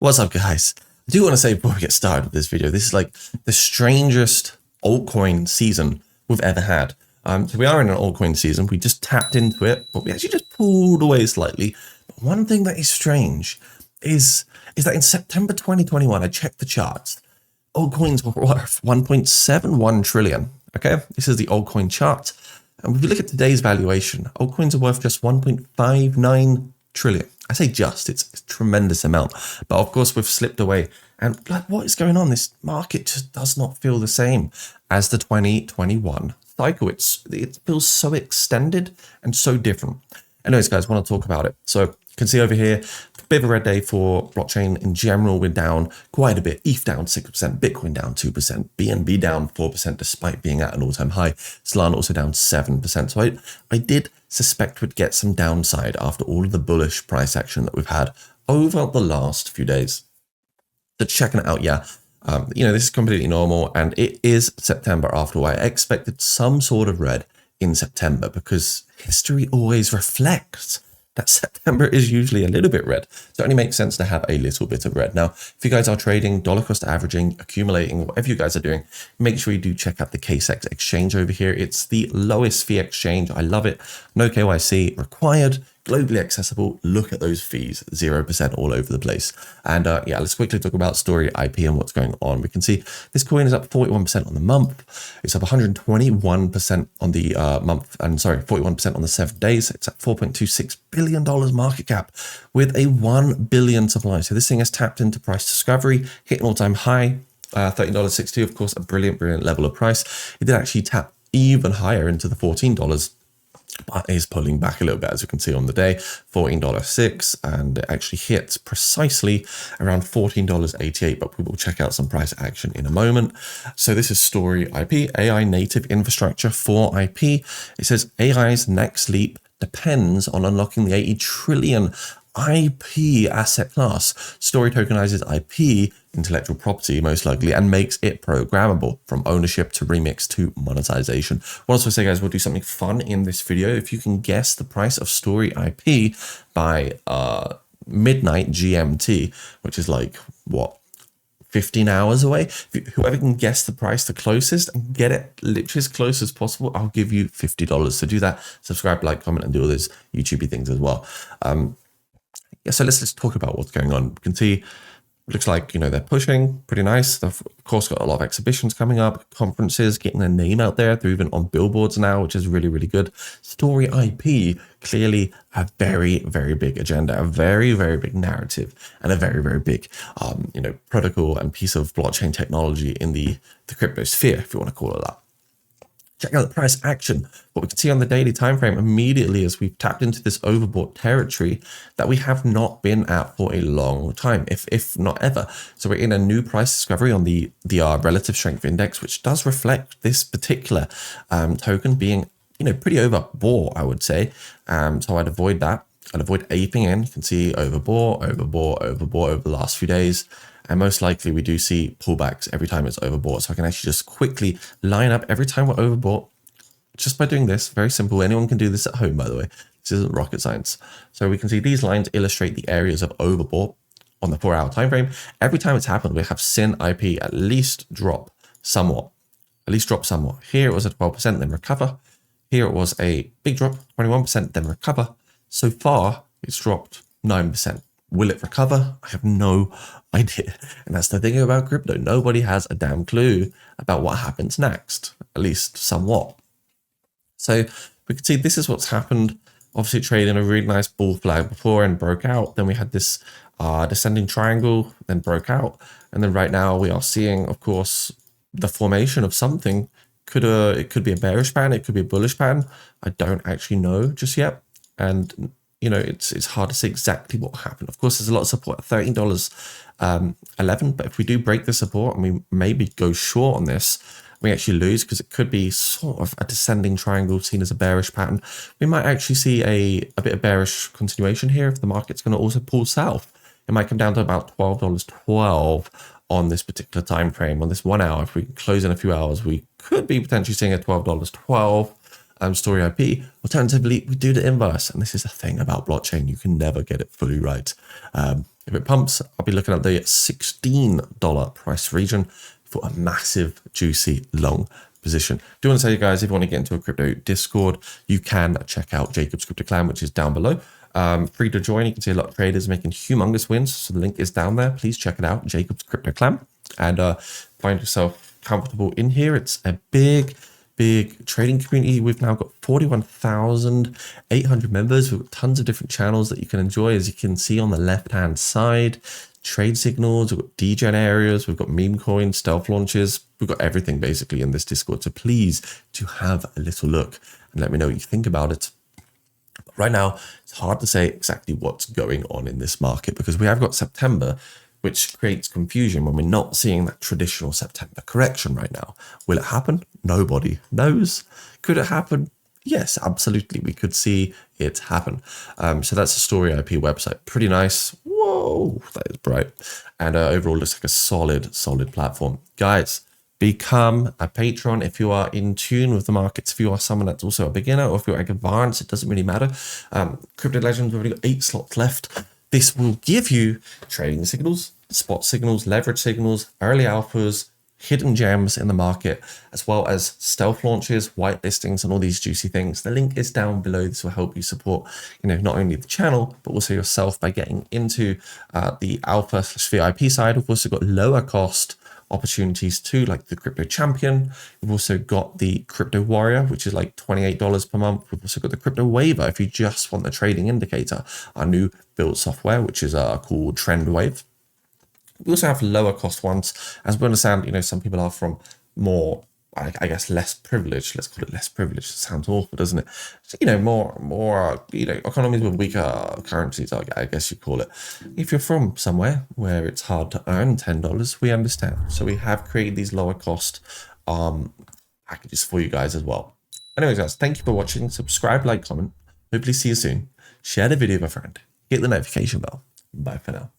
What's up, guys? I do want to say before we get started with this video, this is like the strangest altcoin season we've ever had. So we are in an altcoin season. We just tapped into it, but we actually just pulled away slightly. But one thing that is strange is that in September 2021, I checked the charts. Altcoins were worth 1.71 trillion. Okay, this is the altcoin chart. And if you look at today's valuation, altcoins are worth just 1.59 trillion. I say just, it's a tremendous amount. But of course, we've slipped away. And like, what is going on? This market just does not feel the same as the 2021 cycle. It feels so extended and so different. Anyways, guys, I want to talk about it. So you can see over here, a bit of a red day for blockchain in general. We're down quite a bit. ETH down 6%, Bitcoin down 2%, BNB down 4% despite being at an all-time high. Solana also down 7%. So I did suspect we'd get some downside after all of the bullish price action that we've had over the last few days. So checking it out, yeah. This is completely normal, and it is September after all. I expected some sort of red in September because history always reflects that September is usually a little bit red. So it only makes sense to have a little bit of red. Now, if you guys are trading, dollar cost averaging, accumulating, whatever you guys are doing, make sure you do check out the KSEX exchange over here. It's the lowest fee exchange. I love it. No KYC required. Globally accessible. Look at those fees, 0% all over the place. And yeah, let's quickly talk about Story IP and what's going on. We can see this coin is up 41% on the month. It's up 121% on the month, and sorry, 41% on the 7 days. It's at $4.26 billion market cap with a 1 billion supply. So this thing has tapped into price discovery, hit an all-time high, $13.62, of course, a brilliant level of price. It did actually tap even higher into the $14, but is pulling back a little bit, as you can see on the day, $14.06, and it actually hit precisely around $14.88, but we will check out some price action in a moment. So this is Story IP, AI native infrastructure for IP. It says AI's next leap depends on unlocking the 80 trillion IP asset class. Story tokenizes IP, intellectual property most likely, and makes it programmable from ownership to remix to monetization. What else will I say, guys? We'll do something fun in this video. If you can guess the price of Story IP by midnight GMT, which is like what, 15 hours away. Whoever can guess the price the closest and get it literally as close as possible, I'll give you $50. So do that. Subscribe, like, comment, and do all those YouTubey things as well. Yeah, so let's talk about what's going on. You can see, it looks like, they're pushing pretty nice. They've, of course, got a lot of exhibitions coming up, conferences, getting their name out there. They're even on billboards now, which is really, really good. Story IP, clearly a very, very big agenda, a very, very big narrative, and a very, very big, protocol and piece of blockchain technology in the crypto sphere, if you want to call it that. Check out the price action. What we can see on the daily time frame immediately as we've tapped into this overbought territory that we have not been at for a long time, if not ever. So we're in a new price discovery on the relative strength index, which does reflect this particular token being, pretty overbought, I would say. So I'd avoid that. I'd avoid aping in. You can see overbought over the last few days. And most likely we do see pullbacks every time it's overbought. So I can actually just quickly line up every time we're overbought just by doing this. Very simple. Anyone can do this at home, by the way. This isn't rocket science. So we can see these lines illustrate the areas of overbought on the 4-hour time frame. Every time it's happened, we have seen IP at least drop somewhat. Here it was at 12%, then recover. Here it was a big drop, 21%, then recover. So far, it's dropped 9%. Will it recover? I have no idea. And that's the thing about crypto. Nobody has a damn clue about what happens next, at least somewhat. So we can see this is what's happened. Obviously trading a really nice bull flag before and broke out. Then we had this descending triangle, then broke out. And then right now we are seeing, of course, the formation of something. It could be a bearish pattern. It could be a bullish pattern. I don't actually know just yet. And it's hard to say exactly what happened. Of course, there's a lot of support at $13.11, but if we do break the support and we maybe go short on this, we actually lose because it could be sort of a descending triangle seen as a bearish pattern. We might actually see a bit of bearish continuation here if the market's going to also pull south. It might come down to about $12.12 on this particular time frame. On this 1 hour, if we close in a few hours, we could be potentially seeing a $12.12. Story IP. Alternatively, we do the inverse. And this is the thing about blockchain. You can never get it fully right. If it pumps, I'll be looking at the $16 price region for a massive, juicy, long position. Do want to tell you guys, if you want to get into a crypto Discord, you can check out Jacob's Crypto Clan, which is down below. Free to join. You can see a lot of traders making humongous wins. So the link is down there. Please check it out, Jacob's Crypto Clan, and find yourself comfortable in here. It's a big trading community. We've now got 41,800 members. We've got tons of different channels that you can enjoy. As you can see on the left hand side, trade signals, we've got degen areas, we've got meme coins, stealth launches, we've got everything basically in this Discord. So please do have a little look and let me know what you think about it. But right now, it's hard to say exactly what's going on in this market because we have got September, which creates confusion when we're not seeing that traditional September correction right now. Will it happen? Nobody knows. Could it happen? Yes, absolutely. We could see it happen. So that's the Story IP website. Pretty nice. Whoa, that is bright. And overall looks like a solid platform. Guys, become a patron if you are in tune with the markets. If you are someone that's also a beginner or if you're like advanced, it doesn't really matter. Crypto Legends, we've only got 8 slots left. This will give you trading signals, spot signals, leverage signals, early alphas, hidden gems in the market, as well as stealth launches, white listings, and all these juicy things. The link is down below. This will help you support, not only the channel, but also yourself by getting into the alpha/VIP side. We've also got lower cost opportunities too, like the Crypto Champion. We've also got the Crypto Warrior, which is like $28 per month. We've also got the Crypto Waver if you just want the trading indicator, our new build software, which is called Trend Wave. We also have lower cost ones, as we understand, some people are from more, I guess, less privileged. Let's call it less privileged. It sounds awful, doesn't it? So, more economies with weaker currencies, I guess you call it. If you're from somewhere where it's hard to earn $10, we understand. So we have created these lower cost packages for you guys as well. Anyways, guys, thank you for watching. Subscribe, like, comment. Hopefully see you soon. Share the video with a friend. Hit the notification bell. Bye for now.